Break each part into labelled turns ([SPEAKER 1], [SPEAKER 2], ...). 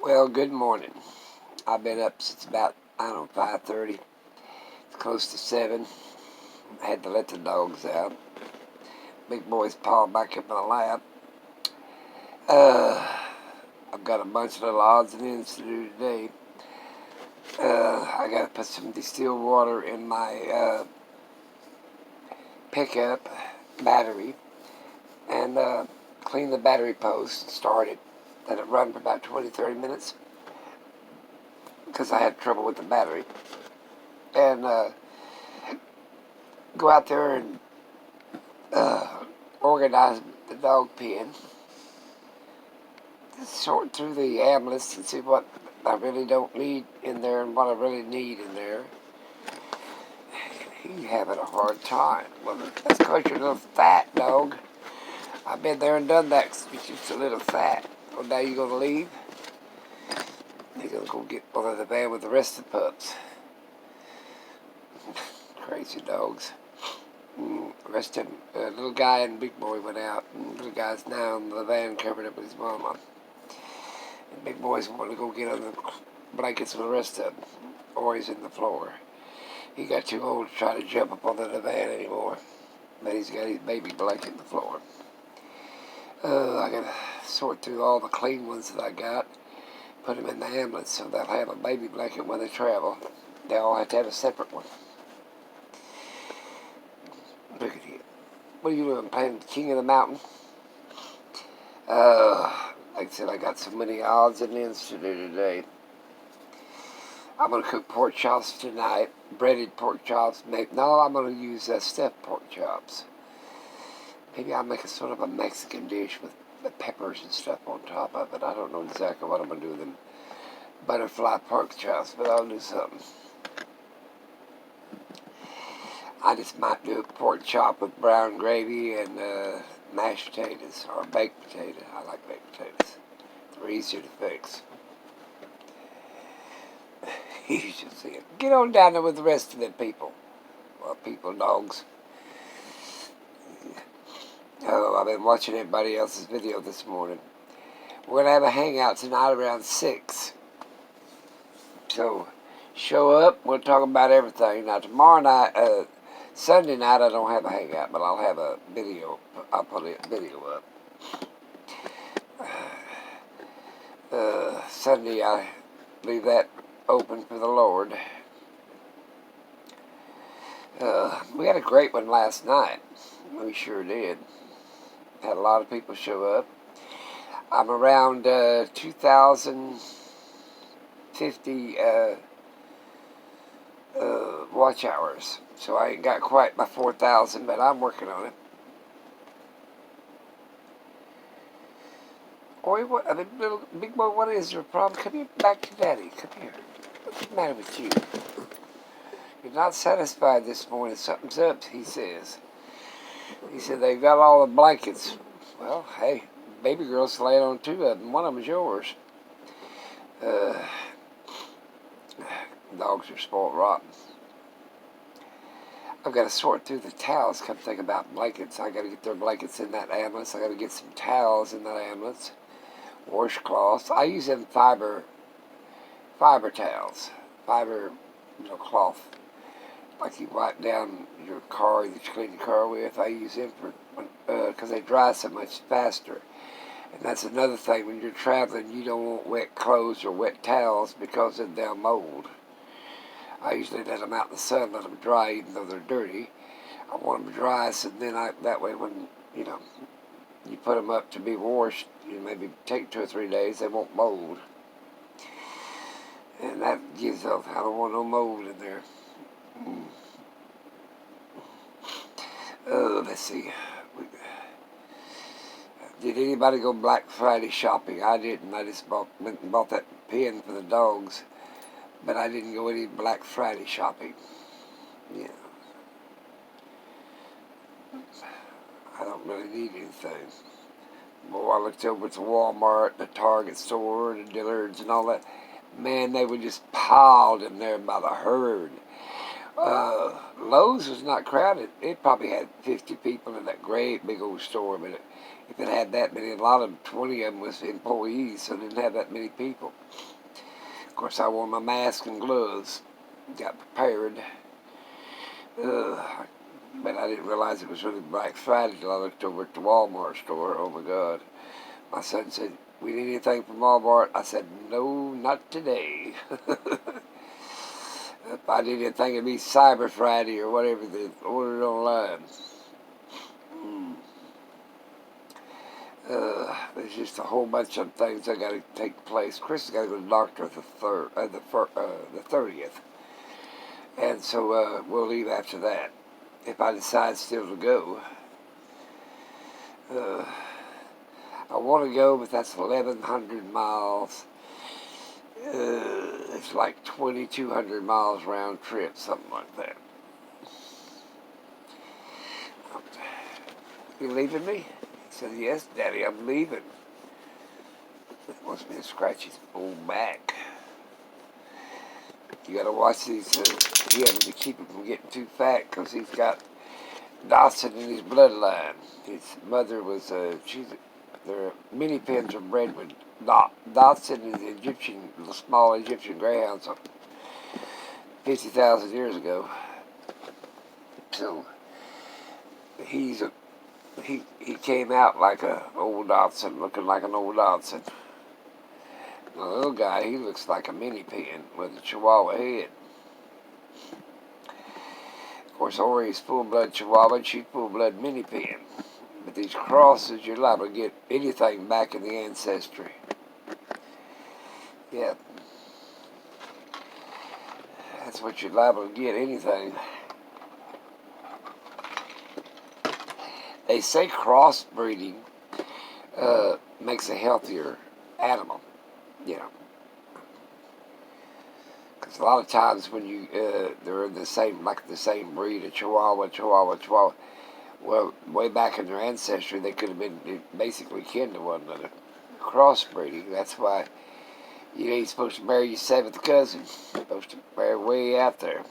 [SPEAKER 1] Well, good morning. I've been up since about, 5:30. It's close to 7. I had to let the dogs out. Big boy's pawed back in my lap. Uh, I've got a bunch of little odds and ends to do today. I got to put some distilled water in my pickup battery and clean the battery post and start it. Let it run for about 20-30 minutes because I had trouble with the battery. And go out there and organize the dog pen, sort through the amulets and see what I really don't need in there and what I really need in there. He's having a hard time. Well, that's because you're a little fat, dog. I've been there and done that because you're just a little fat. Well, now you're going to leave? You're going to go get one of the van with the rest of the pups. Crazy dogs. The rest of them, little guy and big boy went out. And little guy's now in the van covered up with his mama. And big boy's wanting to go get on the blankets with the rest of them. Or he's in the floor. He got too old to try to jump up on the van anymore. But he's got his baby blanket on the floor. I got to sort through all the clean ones that I got. Put them in the ambulance so they'll have a baby blanket when they travel. They all have to have a separate one. Look at you. What are you doing, playing King of the Mountain? Like I said, I got so many odds and ends to do today. I'm going to cook pork chops tonight. Breaded pork chops. No, I'm going to use stuffed pork chops. Maybe I'll make a sort of a Mexican dish with the peppers and stuff on top of it. I don't know exactly what I'm going to do with them butterfly pork chops, but I'll do something. I just might do a pork chop with brown gravy and mashed potatoes or baked potato. I like baked potatoes. They're easier to fix. You should see it. Get on down there with the rest of them people. Well, people, dogs. Oh, I've been watching everybody else's video this morning. We're going to have a hangout tonight around 6. So, show up. We'll talk about everything. Now, tomorrow night, Sunday night, I don't have a hangout, but I'll have a video. I'll put a video up. Sunday, I leave that open for the Lord. We had a great one last night. We sure did. Had a lot of people show up. I'm around 2,050 watch hours. So I ain't got quite my 4,000, but I'm working on it. Boy, what, little big boy, what is your problem? Come here, back to Daddy. Come here. What's the matter with you? You're not satisfied this morning. Something's up, he says. He said they've got all the blankets. Well, hey, baby girl's laying on 2 of them. One of them's yours. Dogs are spoiled rotten. I've got to sort through the towels. Come think about blankets. I got to get their blankets in that ambulance. I got to get some towels in that ambulance. Washcloths. I use them fiber towels. Fiber, cloth. Like you wipe down your car that you clean your car with. I use them because they dry so much faster. And that's another thing. When you're traveling, you don't want wet clothes or wet towels because then they'll mold. I usually let them out in the sun, let them dry, even though they're dirty. I want them dry, so then that way when, you put them up to be washed, maybe take 2 or 3 days, they won't mold. And that gives off, I don't want no mold in there. Let's see. Did anybody go Black Friday shopping? I didn't. I just went and bought that pen for the dogs. But I didn't go any Black Friday shopping. Yeah. I don't really need anything. Boy, I looked over to Walmart, the Target store, the Dillard's and all that. Man, they were just piled in there by the herd. Lowe's was not crowded. It probably had 50 people in that great big old store, but if it had that many. A lot of them, 20 of them was employees, so it didn't have that many people. Of course, I wore my mask and gloves, got prepared. But I didn't realize it was really Black Friday till I looked over at the Walmart store. Oh my God. My son said, "We need anything from Walmart?" I said, "No, not today." If I did anything, it'd be Cyber Friday or whatever they ordered online. There's just a whole bunch of things that got to take place. Chris has got to go to the doctor the 30th, and so we'll leave after that. If I decide still to go, I want to go, but that's 1,100 miles. It's like 2,200 miles round trip, something like that. You leaving me? He said, "Yes, Daddy, I'm leaving." He wants me to scratch his old back. You gotta watch these. He has to keep him from getting too fat because he's got Dotson in his bloodline. His mother was their mini pins are bred with Dotson is Egyptian, the small Egyptian greyhounds 50,000 years ago. So he came out like an old Dotson, looking like an old Dotson. The little guy, he looks like a mini pin with a Chihuahua head. Of course, Ori's full-blood Chihuahua, and she's full-blood mini pin. But these crosses, you're liable to get anything back in the ancestry. Yeah. That's what you're liable to get, anything. They say crossbreeding makes a healthier animal, you know. Because a lot of times when they're in the same breed, a Chihuahua, well, way back in their ancestry, they could have been basically kin to one another. Crossbreeding, that's why you ain't supposed to marry your seventh cousin. You're supposed to marry way out there.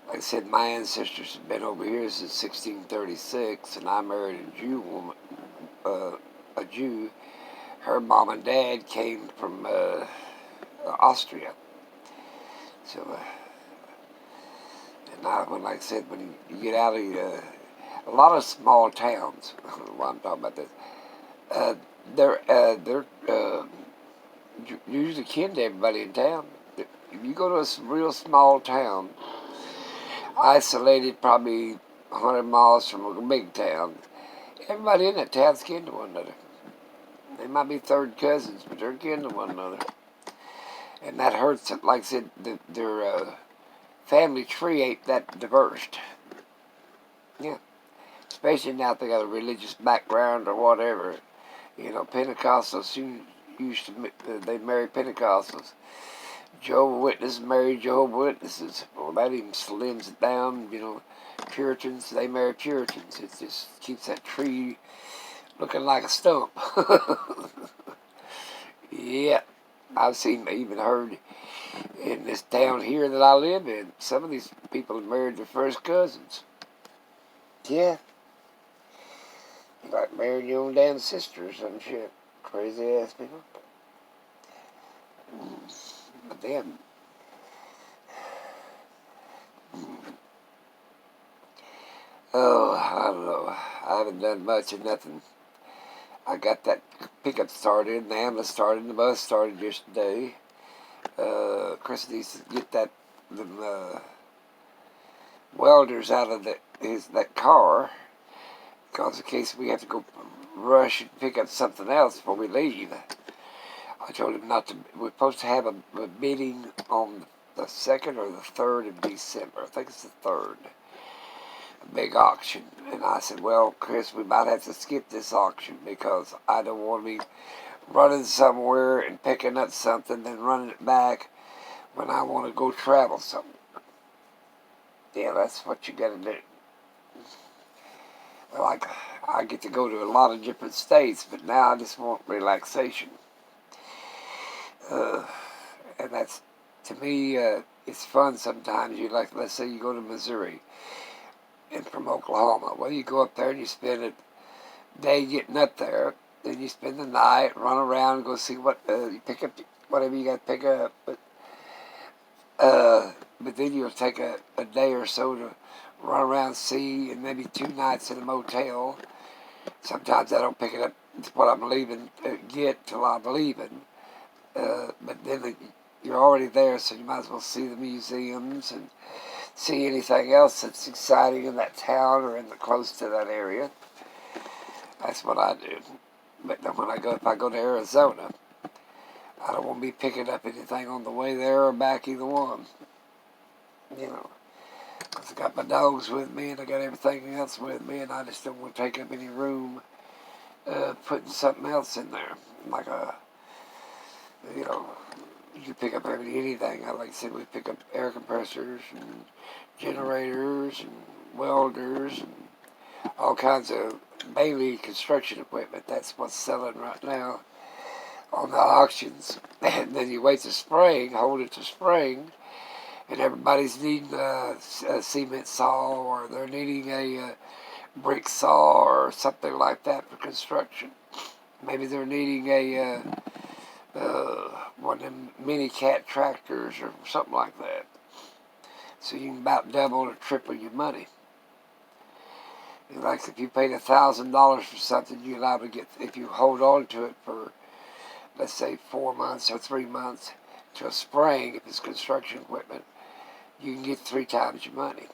[SPEAKER 1] Like I said, my ancestors have been over here since 1636, and I married a Jew woman, a Jew. Her mom and dad came from Austria. So, and like I said, when you get out of a lot of small towns, while I'm talking about this, they're usually kin to everybody in town. If you go to a real small town, isolated probably 100 miles from a big town, everybody in that town's kin to one another. They might be third cousins, but they're kin to one another. And that hurts. Like I said, their family tree ain't that diverse. Yeah. Especially now if they got a religious background or whatever. You know, Pentecostals used to, they marry Pentecostals. Jehovah's Witnesses marry Jehovah's Witnesses. Well, that even slims it down. You know, Puritans, they marry Puritans. It just keeps that tree looking like a stump. Yeah. I've even heard in this town here that I live in, some of these people have married their first cousins. Yeah. Like marrying your own damn sister or some shit. Crazy ass people. But then, oh, I don't know. I haven't done much of nothing. I got that pickup started, and the ambulance started, and the bus started yesterday. Chris needs to get the welders out of that car, because in case we have to go rush and pick up something else before we leave. I told him not to. We're supposed to have a meeting on the 2nd or the 3rd of December. I think it's the 3rd. A big auction. And I said, "Well, Chris, we might have to skip this auction because I don't want to be running somewhere and picking up something, then running it back when I want to go travel somewhere." Yeah, that's what you got to do. Like, I get to go to a lot of different states, but now I just want relaxation. And that's, to me, it's fun sometimes. Let's say you go to Missouri. and from Oklahoma. Well, you go up there and you spend a day getting up there. Then you spend the night, run around, go see what you pick up, whatever you got to pick up. But then you'll take a day or so to run around, see, and maybe 2 nights in a motel. Sometimes I don't pick it up. It's what I'm leaving, get till I'm leaving. But then you're already there, so you might as well see the museums and see anything else that's exciting in that town or in the close to that area. That's what I do. But then if I go to Arizona, I don't want to be picking up anything on the way there or back, either one. You know, 'cause I got my dogs with me and I got everything else with me, and I just don't want to take up any room putting something else in there, like you know, you pick up anything. Like I said, we pick up air compressors and generators and welders and all kinds of mainly construction equipment. That's what's selling right now on the auctions. And then you wait to spring, hold it to spring, and everybody's needing a cement saw, or they're needing a brick saw or something like that for construction. Maybe they're needing a one of them mini cat tractors or something like that. So you can about double or triple your money. Like if you paid $1,000 for something, you're allowed to get, if you hold on to it for, let's say, 4 months or 3 months to a spring, if it's construction equipment, you can get 3 times your money.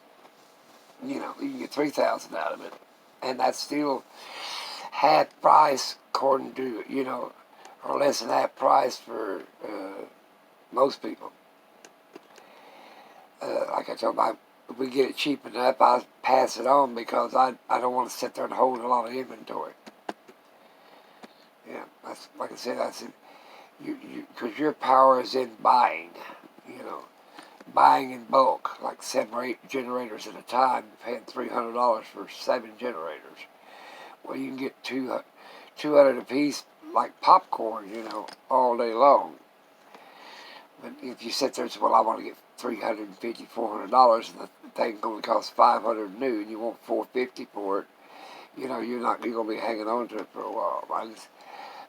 [SPEAKER 1] You can get $3,000 out of it, and that's still half price according to or less than half price for most people. Like I told them, if we get it cheap enough, I pass it on because I don't want to sit there and hold a lot of inventory. Yeah, that's like I said. Because your power is in buying. Buying in bulk, like 7 or 8 generators at a time, paying $300 for 7 generators. Well, you can get 200 a piece, like popcorn, all day long. But if you sit there and say, well, I want to get $350, $400, and the thing's going to cost $500 new, and you want $450 for it, you're going to be hanging on to it for a while. I just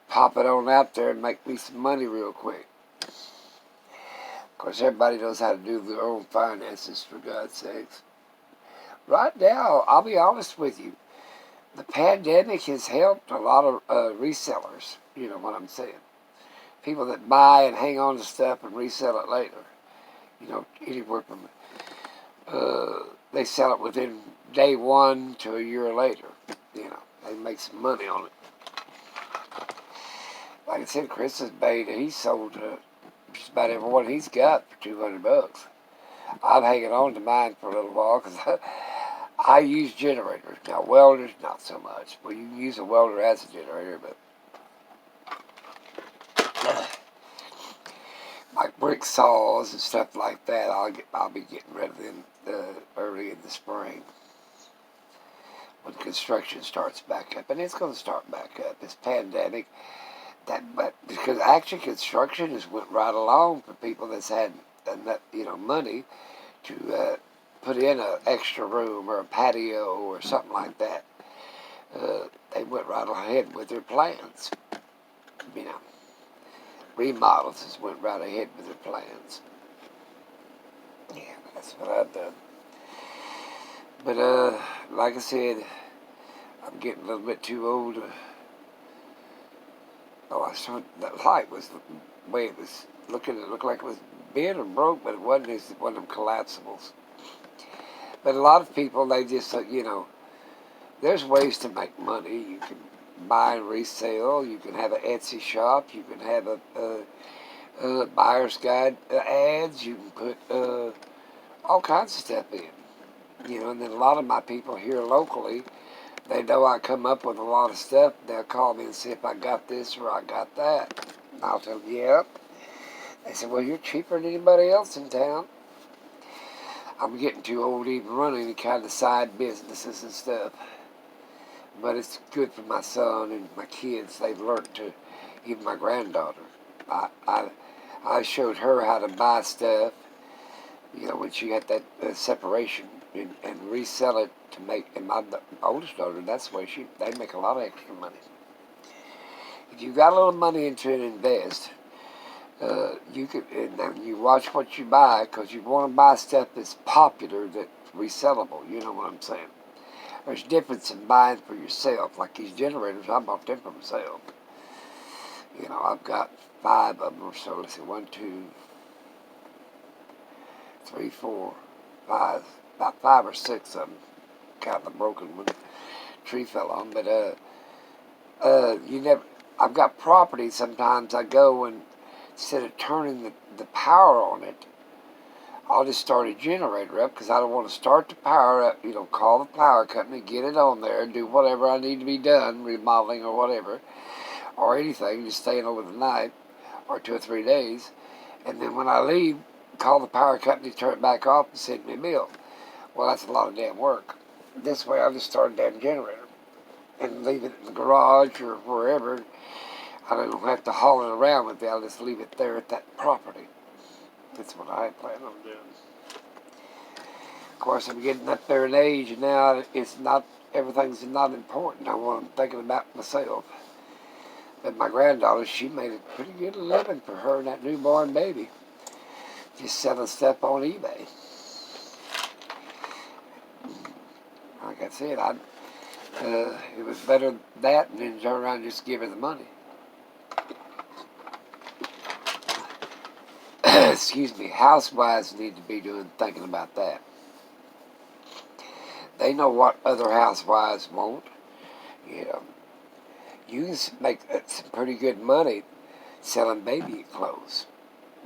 [SPEAKER 1] pop it on out there and make me some money real quick. Of course, everybody knows how to do their own finances, for God's sakes. Right now, I'll be honest with you, the pandemic has helped a lot of resellers. You know what I'm saying? People that buy and hang on to stuff and resell it later. Anywhere from they sell it within day 1 to a year later. They make some money on it. Like I said, Chris's bait, he sold just about every one he's got for $200. I'm hanging on to mine for a little while because I use generators. Now, welders, not so much. Well, you can use a welder as a generator, but like brick saws and stuff like that, I'll be getting rid of them early in the spring when construction starts back up, and it's going to start back up. This pandemic, but because actually construction has went right along for people that's had enough, money to put in an extra room or a patio or something like that. They went right ahead with their plans. Remodels just went right ahead with their plans. Yeah, that's what I've done. But like I said, I'm getting a little bit too old. That light was the way it was looking. It looked like it was bent or broke, but it wasn't. It's one of them collapsibles. But a lot of people, they just, there's ways to make money. You can buy and resell. You can have an Etsy shop. You can have a buyer's guide ads. You can put all kinds of stuff in. And then a lot of my people here locally, they know I come up with a lot of stuff. They'll call me and see if I got this or I got that. And I'll tell them, yep. They say, well, you're cheaper than anybody else in town. I'm getting too old to even run any kind of side businesses and stuff. But it's good for my son and my kids. They've learned to, even my granddaughter. I showed her how to buy stuff, when she got that separation and resell it to make. And my oldest daughter, that's the way they make a lot of extra money. If you got a little money into it and invest, you could, and you watch what you buy, because you want to buy stuff that's popular, that's resellable. You know what I'm saying? There's a difference in buying for yourself. Like these generators, I bought them for myself. You know, I've got 5 of them or so. Let's see, 1, 2, 3, 4, 5, about 5 or 6 of them. Got the broken one. Tree fell on, but you never. I've got property. Sometimes I go and instead of turning the power on it, I'll just start a generator up because I don't want to start the power up. You know, call the power company, get it on there, do whatever I need to be done, remodeling or whatever, or anything, just staying over the night or 2 or 3 days, and then when I leave, call the power company, turn it back off, and send me a bill. Well, that's a lot of damn work. This way, I'll just start a damn generator and leave it in the garage or wherever. I don't have to haul it around with it. I'll just leave it there at that property. That's what I plan on doing. Of course, I'm getting up there in age, and now everything's not important. I'm thinking about myself. But my granddaughter, she made a pretty good living for her and that newborn baby, just selling stuff on eBay. Like I said, it was better than that, and then turn around and just give her the money. Excuse me. Housewives need to be thinking about that. They know what other housewives want. You know, you can make some pretty good money selling baby clothes.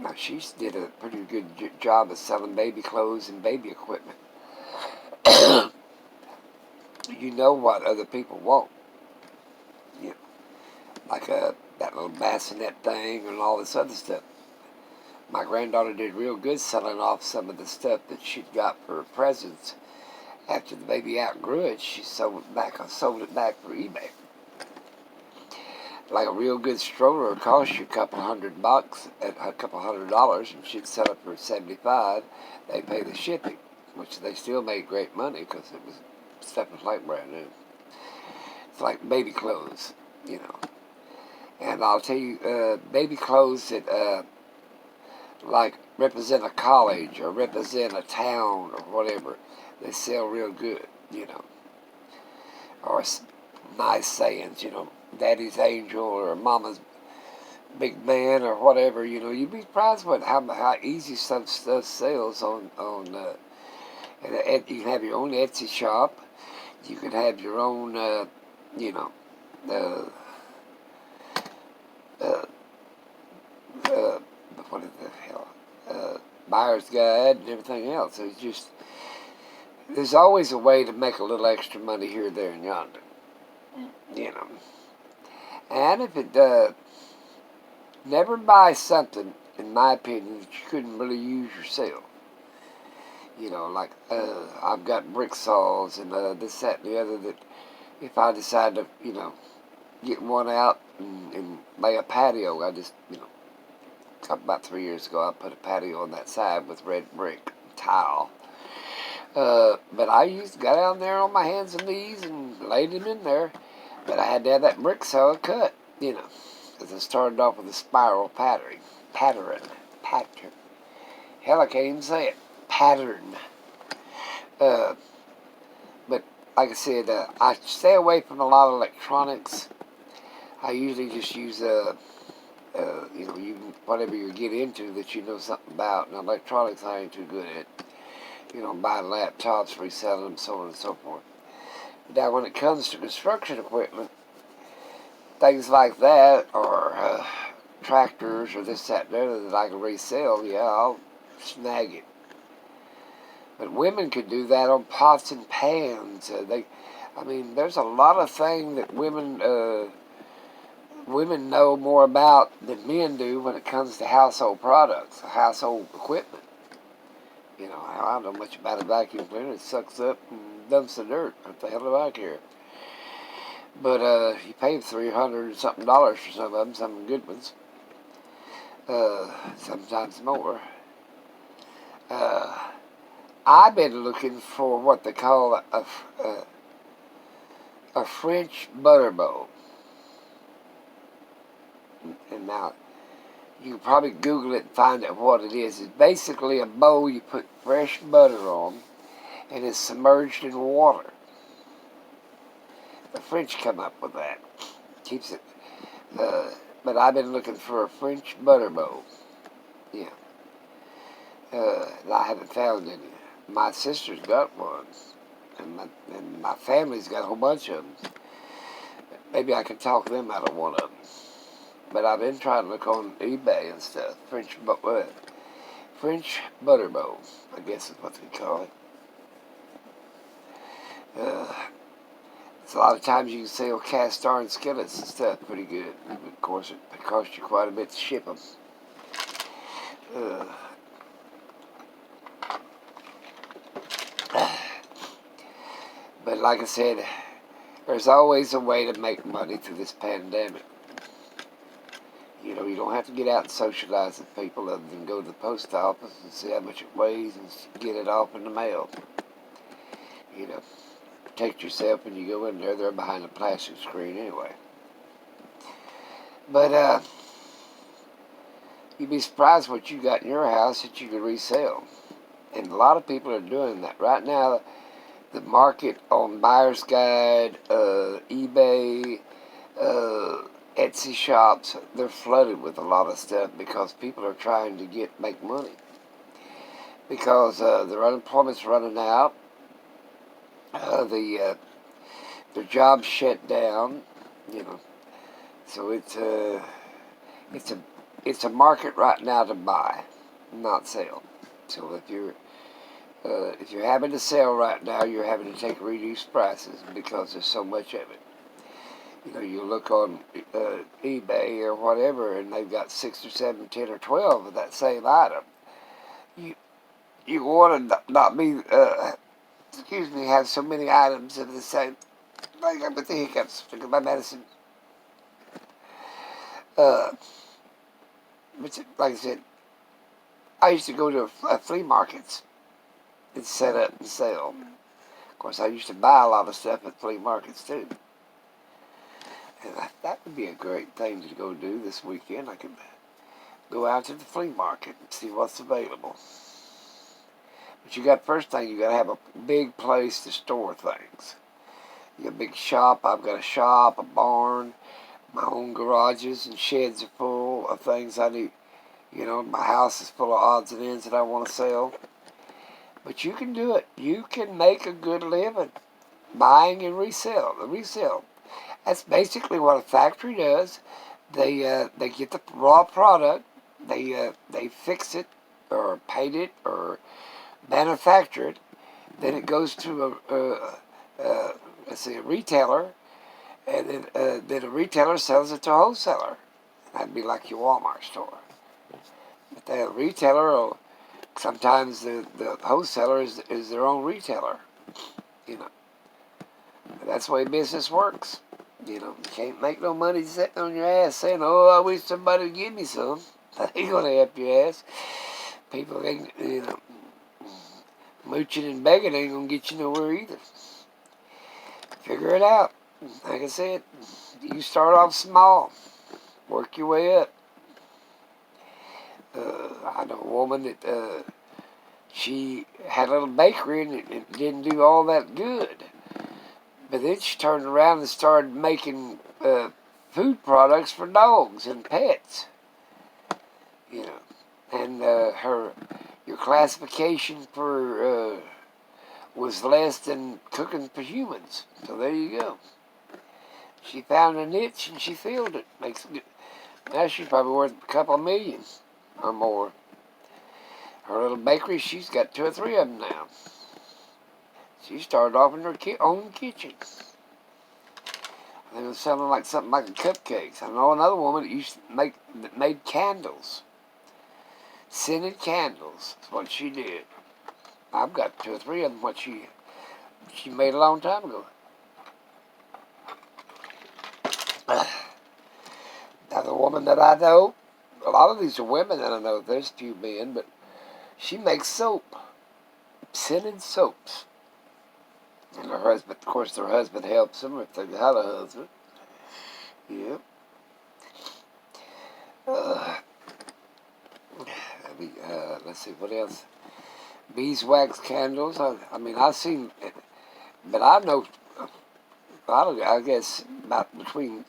[SPEAKER 1] Now, she did a pretty good job of selling baby clothes and baby equipment. You know what other people want. You know, like that little bassinet thing and all this other stuff. My granddaughter did real good selling off some of the stuff that she'd got for presents. After the baby outgrew it, she sold it back for eBay. Like a real good stroller would cost you a couple $100, and she'd sell it for $75. They pay the shipping, which they still made great money because stuff was like brand new. It's like baby clothes, you know. And I'll tell you, baby clothes that like represent a college or represent a town or whatever, they sell real good, you know. Or nice sayings, you know, Daddy's Angel or Mama's Big Man or whatever, you know. You'd be surprised how easy some stuff sells on and you can have your own Etsy shop. You can have your own, you know, what is the hell, buyer's guide and everything else. It's just, there's always a way to make a little extra money here, there, and yonder, you know. And if it never buy something, in my opinion, that you couldn't really use yourself. You know, like I've got brick saws and this, that, and the other that if I decide to, you know, get one out and lay a patio, I just, you know, about 3 years ago, I put a patio on that side with red brick tile. But I got down there on my hands and knees and laid them in there. But I had to have that brick saw cut, you know, because I started off with a spiral pattern. Hell, I can't even say it. Pattern. But like I said, I stay away from a lot of electronics. I usually just use you know, whatever you get into that you know something about. Now, electronics I ain't too good at. You know, buying laptops, reselling them, so on and so forth. Now, when it comes to construction equipment, things like that, or tractors, or this, that, and the other that I can resell, yeah, I'll snag it. But women could do that on pots and pans. I mean, there's a lot of things that women know more about than men do when it comes to household products, household equipment. You know, I don't know much about a vacuum cleaner. It sucks up and dumps the dirt. What the hell do I care? But you pay $300 and something for some of them, some good ones. Sometimes more. I've been looking for what they call a French butter bowl. And now, you can probably Google it and find out what it is. It's basically a bowl you put fresh butter on, and it's submerged in water. The French come up with that. Keeps it. But I've been looking for a French butter bowl. Yeah. I haven't found any. My sister's got one, and my family's got a whole bunch of them. Maybe I can talk them out of one of them. But I've been trying to look on eBay and stuff. French butter bowl, I guess is what they call it. So a lot of times you can sell cast iron skillets and stuff pretty good. Of course, it costs you quite a bit to ship them. But like I said, there's always a way to make money through this pandemic. You know, you don't have to get out and socialize with people other than go to the post office and see how much it weighs and get it off in the mail. You know, protect yourself when you go in there. They're behind a plastic screen anyway. But you'd be surprised what you got in your house that you could resell. And a lot of people are doing that. Right now, the market on Buyer's Guide, eBay, Etsy shops, they're flooded with a lot of stuff because people are trying to make money. Because their unemployment's running out, their jobs shut down, you know. So it's a market right now to buy, not sell. So if you're having to sell right now, you're having to take reduced prices because there's so much of it. You know, you look on eBay or whatever, and they've got 6 or 7, 10 or 12 of that same item. You want to not be, have so many items of the same. Like I'm with the hiccups, took my medicine. But like I said, I used to go to flea markets and set up and sell. Of course, I used to buy a lot of stuff at flea markets too. And that would be a great thing to go do this weekend. I could go out to the flea market and see what's available. But first thing, you got to have a big place to store things. You got a big shop. I've got a shop, a barn. My own garages and sheds are full of things I need. You know, my house is full of odds and ends that I want to sell. But you can do it. You can make a good living buying and resell. That's basically what a factory does. They get the raw product, they fix it or paint it or manufacture it. Then it goes to a retailer, and then a retailer sells it to a wholesaler. That'd be like your Walmart store. But the retailer, sometimes the wholesaler is their own retailer. You know, that's the way business works. You know, you can't make no money sitting on your ass saying, "Oh, I wish somebody would give me some." That ain't gonna help your ass. People ain't, mooching and begging ain't gonna get you nowhere either. Figure it out. Like I said, you start off small, work your way up. I know a woman that she had a little bakery and it didn't do all that good. But then she turned around and started making food products for dogs and pets. You know, and your classification for was less than cooking for humans. So there you go. She found a niche and she filled it. Now she's probably worth a couple of million or more. Her little bakery, she's got 2 or 3 of them now. She started off in her own kitchen. They were selling something like cupcakes. I know another woman that made candles. Scented candles. That's what she did. I've got 2 or 3 of them. What she made a long time ago. Another woman that I know. A lot of these are women that I know. There's a few men, but she makes soap. selling soaps. And her husband, of course, their husband helps them if they got a husband. Yep. Let's see, what else? Beeswax candles. I mean, I've seen, but I know, I guess, about between,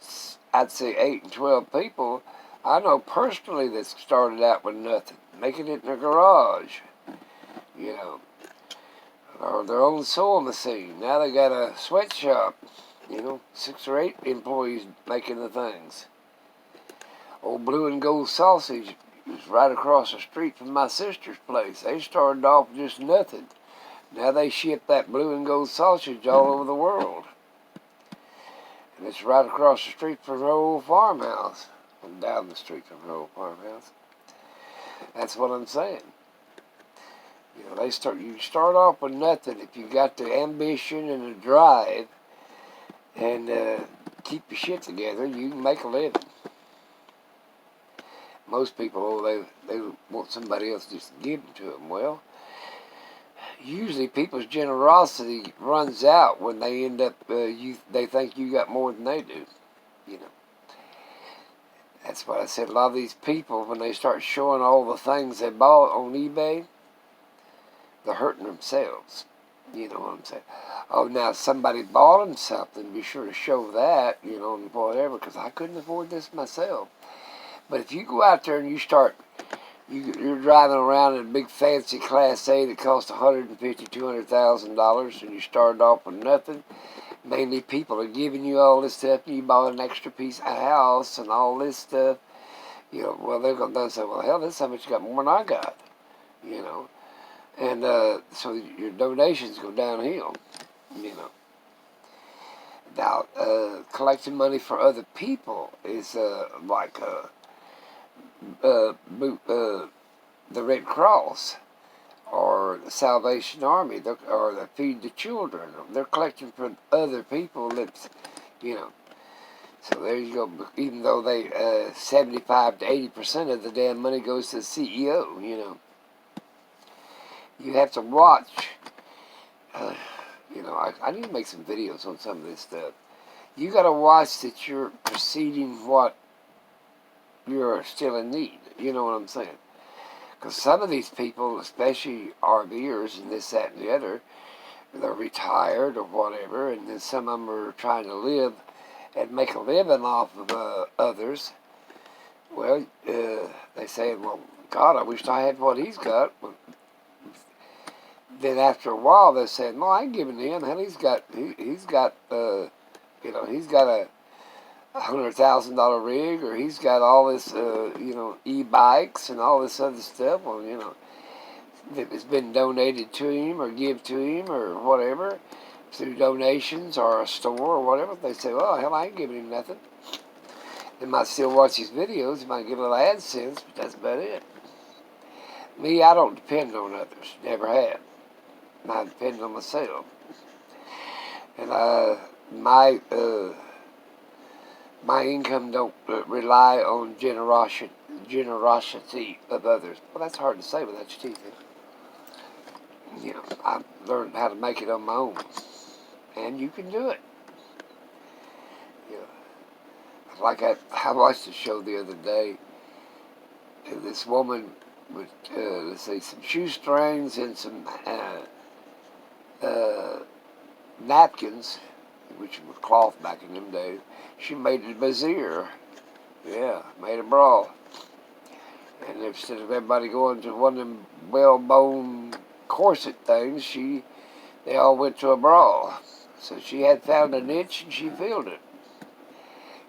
[SPEAKER 1] I'd say 8 and 12 people I know personally that started out with nothing, making it in their garage, you know, or their own sewing machine. Now they got a sweatshop, 6 or 8 employees making the things. Old Blue and Gold Sausage is right across the street from my sister's place. They started off with just nothing. Now they ship that Blue and Gold Sausage all over the world. And it's right across the street from her old farmhouse. And down the street from her old farmhouse. That's what I'm saying. You start off with nothing. If you got the ambition and the drive and keep your shit together, you can make a living. Most people, they want somebody else just to give them to them. Well, usually people's generosity runs out when they end up, they think you got more than they do, That's what I said. A lot of these people, when they start showing all the things they bought on eBay, they're hurting themselves. You know what I'm saying? Oh, now somebody bought them something, be sure to show that, and whatever, because I couldn't afford this myself. But if you go out there and you're driving around in a big fancy Class A that costs $150,000, $200,000, and you started off with nothing, mainly people are giving you all this stuff, and you bought an extra piece of house and all this stuff, well, they're going to say, well, hell, this is how much you got more than I got, And so your donations go downhill, Now, collecting money for other people is like the Red Cross or the Salvation Army or the Feed the Children. They're collecting for other people that's, So there you go. Even though 75 to 80% of the damn money goes to the CEO, You have to watch. I need to make some videos on some of this stuff. You got to watch that you're proceeding what you're still in need. You know what I'm saying? Because some of these people, especially RVers and this, that, and the other, they're retired or whatever, and then some of them are trying to live and make a living off of others. Well, they say, well, God, I wish I had what he's got. Then after a while, they said, "No, I ain't giving him. Hell, he's got he's got a $100,000 rig, or he's got all this e-bikes and all this other stuff. Well, that has been donated to him or give to him or whatever through donations or a store or whatever." They say, "Well, hell, I ain't giving him nothing." They might still watch his videos. They might get a little AdSense, but that's about it. Me, I don't depend on others. Never have. I depend on myself, and my income don't rely on generosity of others. Well, that's hard to say without your teeth in. I've learned how to make it on my own, and you can do it. Like I watched a show the other day, and this woman with let's say some shoestrings and some napkins, which was cloth back in them days. She made a brassiere. Yeah, made a bra. And instead of everybody going to one of them well-bone corset things, they all went to a bra. So she had found a niche and she filled it.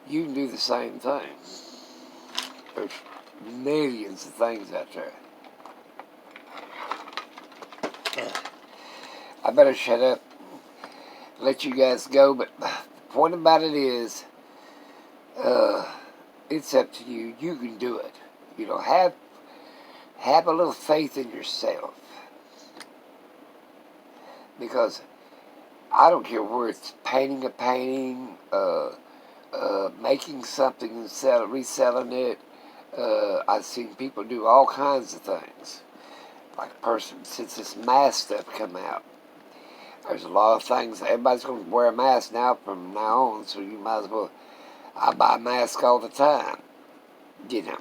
[SPEAKER 1] You can do the same thing. There's millions of things out there. I better shut up, let you guys go, but the point about it is, it's up to you. You can do it. Have a little faith in yourself. Because I don't care where it's painting a painting, making something and reselling it. I've seen people do all kinds of things. like a person, since this mask stuff come out, there's a lot of things. Everybody's going to wear a mask now from now on, so you might as well. I buy a mask all the time, you know.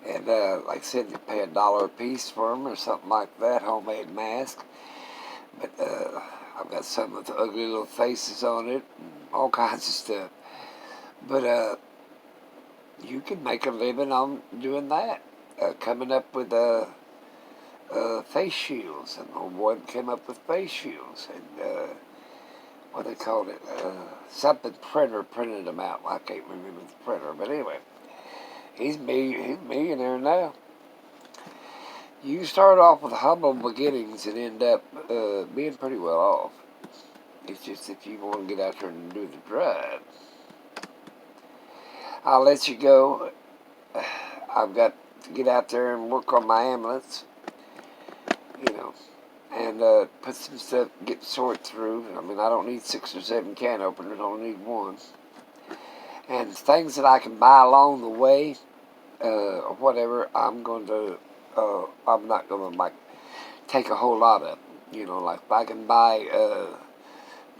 [SPEAKER 1] And like I said, you pay $1 a piece for them or something like that, homemade mask. But I've got some with ugly little faces on it, and all kinds of stuff. But you can make a living on doing that. Coming up with face shields, and old boy came up with face shields, and what they called it, something printer printed them out. I can't remember the printer, but anyway, he's a millionaire now. You start off with humble beginnings and end up being pretty well off. It's just if you want to get out there and do the drive. I'll let you go. I've got to get out there and work on my ambulance, and put some stuff, get sorted through. I mean, I don't need 6 or 7 can openers, I only need one. And things that I can buy along the way, or whatever, I'm not going to, take a whole lot of them. Like if I can buy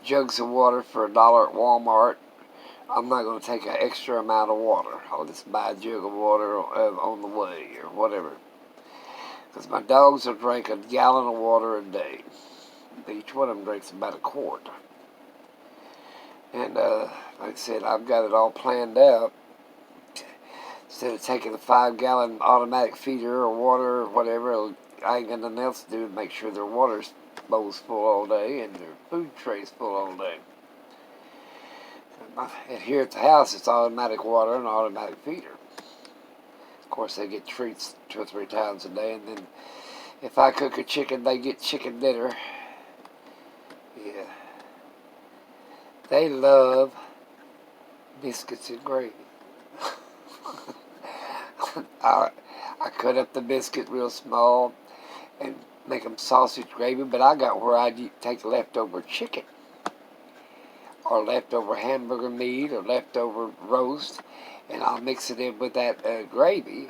[SPEAKER 1] jugs of water for $1 at Walmart, I'm not going to take an extra amount of water. I'll just buy a jug of water on the way or whatever. Because my dogs will drink a gallon of water a day. Each one of them drinks about a quart. And like I said, I've got it all planned out. Instead of taking a 5-gallon automatic feeder or water or whatever, I ain't got nothing else to do to make sure their water bowl's full all day and their food tray's full all day. And here at the house, it's automatic water and automatic feeder. Of course, they get treats 2 or 3 times a day, and then if I cook a chicken, they get chicken dinner. Yeah. They love biscuits and gravy. I cut up the biscuit real small and make them sausage gravy, but I got where I'd take leftover chicken or leftover hamburger meat or leftover roast, and I'll mix it in with that gravy,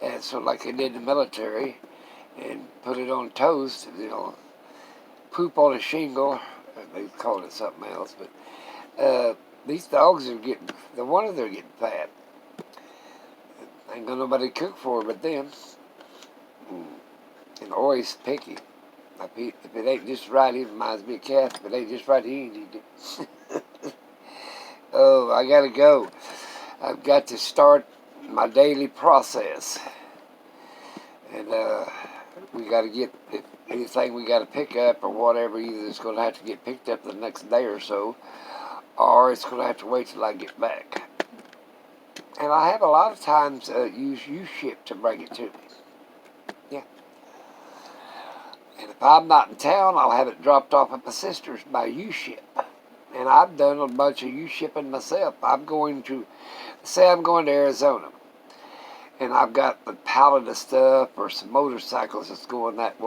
[SPEAKER 1] and so like they did in the military, and put it on toast, poop on a shingle. They call it something else, but these dogs are getting, no wonder they're getting fat. Ain't got nobody to cook for but them. And always picky. If it ain't just right, he reminds me of Kath. If it ain't just right, he ain't eat it. Oh, I gotta go. I've got to start my daily process. And we gotta get, if anything we gotta pick up or whatever, either it's gonna have to get picked up the next day or so, or it's gonna have to wait till I get back. And I have a lot of times use U-Ship to bring it to me. Yeah. And if I'm not in town, I'll have it dropped off at my sister's by U-Ship. And I've done a bunch of U-Shipping myself. I'm going to Arizona, and I've got the pallet of stuff or some motorcycles that's going that way.